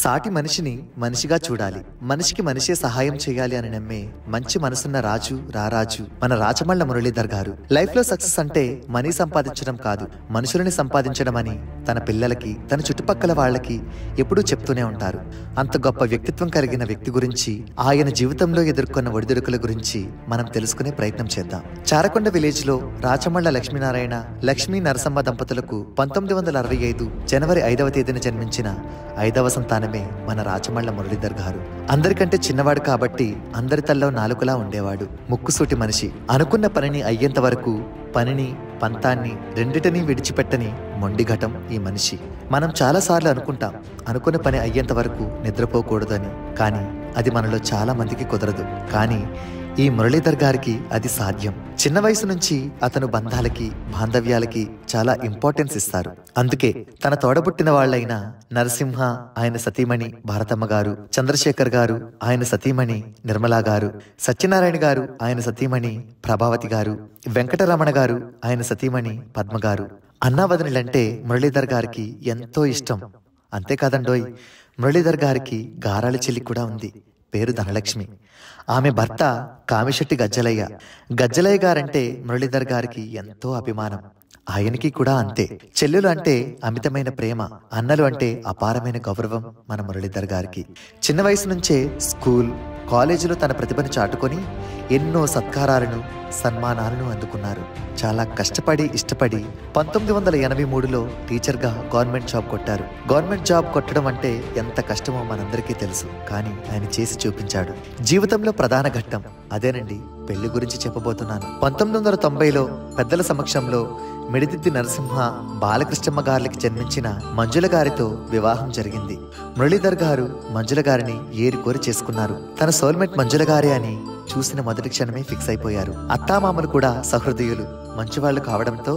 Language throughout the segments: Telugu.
సాటి మనిషిని మనిషిగా చూడాలి, మనిషికి మనిషే సహాయం చేయాలి అని నమ్మే మంచి మనసున్న రారాజు మన రాచమళ్ళ మురళీధర్ గారు. లైఫ్ లో సక్సెస్ అంటే మనీ సంపాదించడం కాదు, మనుషులని సంపాదించడం అని తన పిల్లలకి, తన చుట్టుపక్కల వాళ్ళకి ఎప్పుడూ చెప్తూనే ఉంటారు. అంత గొప్ప వ్యక్తిత్వం కలిగిన వ్యక్తి గురించి, ఆయన జీవితంలో ఎదుర్కొన్న ఒడిదుడుకుల గురించి మనం తెలుసుకునే ప్రయత్నం చేద్దాం. చారకొండ విలేజ్ లో రాచమళ్ళ లక్ష్మీనారాయణ, లక్ష్మీ నరసమ్మ దంపతులకు 1965 జనవరి 5వ తేదీన జన్మించిన 5వ సంతానమే మన రాచమళ్ళ మురళీధర్ గారు. అందరికంటే చిన్నవాడు కాబట్టి అందరి తల్లో నాలుకలా ఉండేవాడు. ముక్కుసూటి మనిషి. అనుకున్న పనిని అయ్యేంత వరకు పనిని, పంతాన్ని రెండిటినీ విడిచిపెట్టని మొండిఘటం ఈ మనిషి. మనం చాలాసార్లు అనుకుంటాం అనుకున్న పని అయ్యేంత వరకు నిద్రపోకూడదని, కానీ అది మనలో చాలా మందికి కుదరదు. కానీ ఈ మురళీధర్ గారికి అది సాధ్యం. చిన్న వయసు నుంచి అతను బంధాలకి, బాంధవ్యాలకి చాలా ఇంపార్టెన్స్ ఇస్తారు. అందుకే తన తోడబుట్టిన వాళ్లైన నరసింహ, ఆయన సతీమణి భారతమ్మ గారు, చంద్రశేఖర్ గారు, ఆయన సతీమణి నిర్మలా గారు, సత్యనారాయణ గారు, ఆయన సతీమణి ప్రభావతి గారు, వెంకటరమణ గారు, ఆయన సతీమణి పద్మ గారు. అన్నావదనులంటే మురళీధర్ గారికి ఎంతో ఇష్టం. అంతేకాదండోయ్, మురళీధర్ గారికి గారాల చెల్లి కూడా ఉంది. పేరు ధనలక్ష్మి. ఆమె భర్త కామిశెట్టి గజ్జలయ్య గారంటే మురళీధర్ గారికి ఎంతో అభిమానం. ఆయనకి కూడా అంతే. చెల్లెలు అంటే అమితమైన ప్రేమ, అన్నలు అంటే అపారమైన గౌరవం మన మురళీధర్ గారికి. చిన్న వయసు నుంచే స్కూల్, కాలేజీలో తన ప్రతిభను చాటుకొని ఎన్నో సత్కారాలను, సన్మానాలను అందుకున్నారు. చాలా కష్టపడి, ఇష్టపడి 1983లో టీచర్గా గవర్నమెంట్ జాబ్ కొట్టారు. గవర్నమెంట్ జాబ్ కొట్టడం అంటే ఎంత కష్టమో మనందరికీ తెలుసు. కానీ ఆయన చేసి చూపించాడు. జీవితంలో ప్రధాన ఘట్టం అదేనండి. పెళ్లి గురించి చెప్పబోతున్నాను. 1990లో పెద్దల సమక్షంలో మిడిదిద్ది నరసింహ బాలకృష్ణమ్మ గారికి జన్మించిన మంజుల గారితో వివాహం జరిగింది. మురళీధర్ గారు మంజుల గారిని ఏరికోరి చేసుకున్నారు. తన సోల్మేట్ మంజుల గారే అని చూసిన మొదటి క్షణమే ఫిక్స్ అయిపోయారు. అత్తామామలు కూడా సహృదయులు, మంచివాళ్లు కావడంతో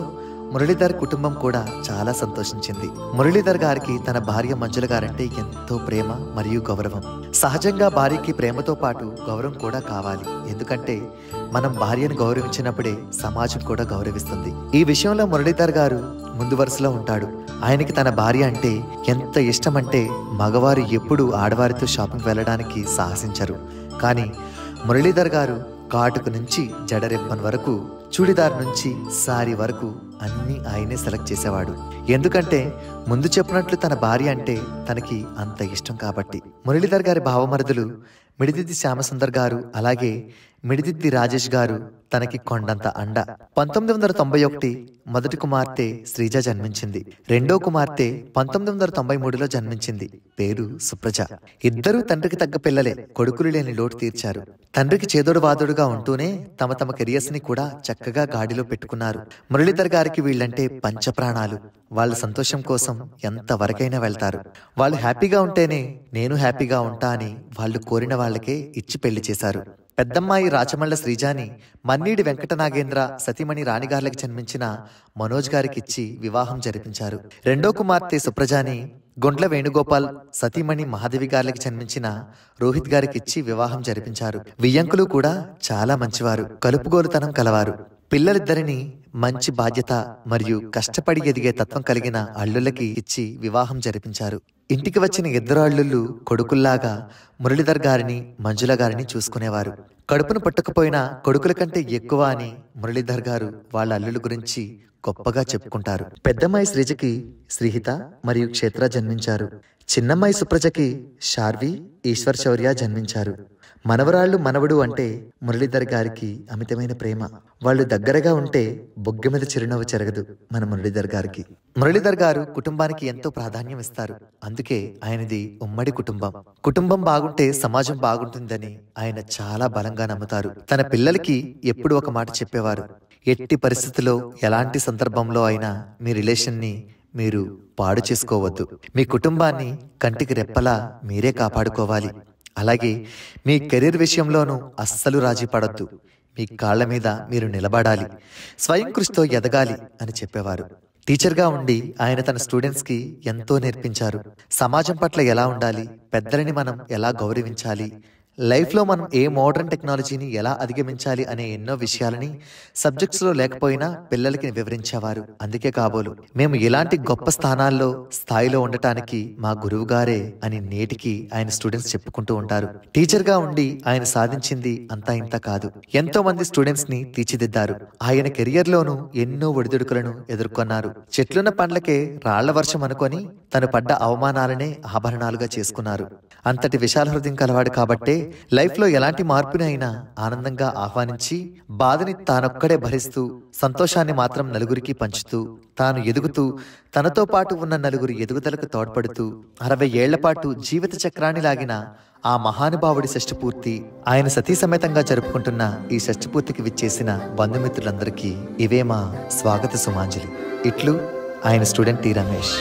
మురళీధర్ కుటుంబం కూడా చాలా సంతోషించింది. మురళీధర్ గారికి తన భార్య మంజుల గారంటే ఎంతో ప్రేమ మరియు గౌరవం. సహజంగా భార్యకి ప్రేమతో పాటు గౌరవం కూడా కావాలి. ఎందుకంటే మనం భార్యను గౌరవించినప్పుడే సమాజం కూడా గౌరవిస్తుంది. ఈ విషయంలో మురళీధర్ గారు ముందు వరుసలో ఉంటాడు. ఆయనకి తన భార్య అంటే ఎంత ఇష్టమంటే మగవారు ఎప్పుడు ఆడవారితో షాపింగ్ వెళ్ళడానికి సాహసించరు. కానీ మురళీధర్ గారు కాటుకు నుంచి జడరెబ్బన్ వరకు, చూడిదార్ నుంచి సారీ వరకు అన్నీ ఆయనే సెలెక్ట్ చేసేవాడు. ఎందుకంటే ముందు చెప్పినట్లు తన భార్య అంటే తనకి అంత ఇష్టం కాబట్టి. మురళీధర్ గారి భావమరుదులు మిడిదిద్ది శ్యామసుందర్ గారు, అలాగే మిడిదిద్ది రాజేష్ గారు తనకి కొండంత అండ. 1991 మొదటి కుమార్తె శ్రీజ జన్మించింది. రెండో కుమార్తె 1993లో జన్మించింది. పేరు సుప్రజ. ఇద్దరూ తండ్రికి తగ్గ పిల్లలే. కొడుకులు లేని లోటు తీర్చారు. తండ్రికి చేదోడు వాదోడుగా ఉంటూనే తమ కెరియర్స్ ని కూడా చక్కగా గాడిలో పెట్టుకున్నారు. మురళీధర్ గారికి వీళ్ళంటే పంచప్రాణాలు. వాళ్ళ సంతోషం కోసం ఎంత వరకైనా వెళ్తారు. వాళ్ళు హ్యాపీగా ఉంటేనే నేను హ్యాపీగా ఉంటా అని వాళ్ళు కోరిన వాళ్ళకే ఇచ్చి పెళ్లి చేశారు. పెద్దమ్మాయి రాచమళ్ళ శ్రీజాని మన్నీడి వెంకట నాగేంద్ర సతీమణి రాణిగార్లకు జన్మించిన మనోజ్ గారికి ఇచ్చి వివాహం జరిపించారు. రెండో కుమార్తె సుప్రజాని గుండ్ల వేణుగోపాల్ సతీమణి మహాదేవి గారికి జన్మించిన రోహిత్ గారికి ఇచ్చి వివాహం జరిపించారు. వియ్యంకులు కూడా చాలా మంచివారు, కలుపుగోలుతనం కలవారు. పిల్లలిద్దరిని మంచి బాధ్యత మరియు కష్టపడి ఎదిగే తత్వం కలిగిన అల్లుళ్ళకి ఇచ్చి వివాహం జరిపించారు. ఇంటికి వచ్చిన ఇద్దరు అల్లుళ్ళు కొడుకుల్లాగా మురళీధర్ గారిని, మంజుల గారిని చూసుకునేవారు. కడుపును పట్టకపోయినా కొడుకుల కంటే ఎక్కువ అని మురళీధర్ గారు వాళ్ళ అల్లుల గురించి గొప్పగా చెప్పుకుంటారు. పెద్దమ్మాయి శ్రీజకి శ్రీహిత మరియు క్షేత్ర జన్మించారు. చిన్నమ్మాయి సుప్రజకి శార్వి, ఈశ్వర్ శౌర్య జన్మించారు. మనవరాళ్లు, మనవడు అంటే మురళీధర్ గారికి అమితమైన ప్రేమ. వాళ్ళు దగ్గరగా ఉంటే బొగ్గ మీద చిరునవ్వు చెరగదు మన మురళీధర్ గారికి. మురళీధర్ గారు కుటుంబానికి ఎంతో ప్రాధాన్యం ఇస్తారు. అందుకే ఆయనది ఉమ్మడి కుటుంబం. కుటుంబం బాగుంటే సమాజం బాగుంటుందని ఆయన చాలా బలంగా నమ్ముతారు. తన పిల్లలకి ఎప్పుడు ఒక మాట చెప్పేవారు. ఎట్టి పరిస్థితిలో, ఎలాంటి సందర్భంలో అయినా మీ రిలేషన్ని మీరు పాడు చేసుకోవద్దు. మీ కుటుంబాన్ని కంటికి రెప్పలా మీరే కాపాడుకోవాలి. అలాగే మీ కెరీర్ విషయంలోనూ అస్సలు రాజీ పడొద్దు. మీ కాళ్ల మీద మీరు నిలబడాలి, స్వయం కృషితో ఎదగాలి అని చెప్పేవారు. టీచర్గా ఉండి ఆయన తన స్టూడెంట్స్కి ఎంతో నేర్పించారు. సమాజం పట్ల ఎలా ఉండాలి, పెద్దలని మనం ఎలా గౌరవించాలి, లైఫ్లో మనం ఏ మోడర్న్ టెక్నాలజీని ఎలా అధిగమించాలి అనే ఎన్నో విషయాలని సబ్జెక్ట్స్లో లేకపోయినా పిల్లలకి వివరించేవారు. అందుకే కాబోలు మేము ఇలాంటి గొప్ప స్థాయిలో ఉండటానికి మా గురువు గారే అని నేటికి ఆయన స్టూడెంట్స్ చెప్పుకుంటూ ఉంటారు. టీచర్గా ఉండి ఆయన సాధించింది అంతా ఇంత కాదు. ఎంతో మంది స్టూడెంట్స్ ని తీర్చిదిద్దారు. ఆయన కెరియర్ లోనూ ఎన్నో ఒడిదుడుకులను ఎదుర్కొన్నారు. చెట్లున్న పండ్లకే రాళ్ల వర్షం అనుకొని తను పడ్డ అవమానాలనే ఆభరణాలుగా చేసుకున్నారు. అంతటి విశాల హృదయం కలవాడు కాబట్టే లైఫ్ లో ఎలాంటి మార్పుని అయినా ఆనందంగా ఆహ్వానించి బాధని తానొక్కడే భరిస్తూ సంతోషాన్ని మాత్రం నలుగురికి పంచుతూ తాను ఎదుగుతూ తనతో పాటు ఉన్న నలుగురి ఎదుగుదలకు తోడ్పడుతూ 60 ఏళ్ల పాటు జీవిత చక్రాన్ని లాగిన ఆ మహానుభావుడి షష్ఠపూర్తి ఆయన సతీ సమేతంగా జరుపుకుంటున్న ఈ షష్ఠపూర్తికి విచ్చేసిన బంధుమిత్రులందరికీ ఇవే మా స్వాగత సుమాంజలి. ఇట్లు ఆయన స్టూడెంట్ టి రమేష్.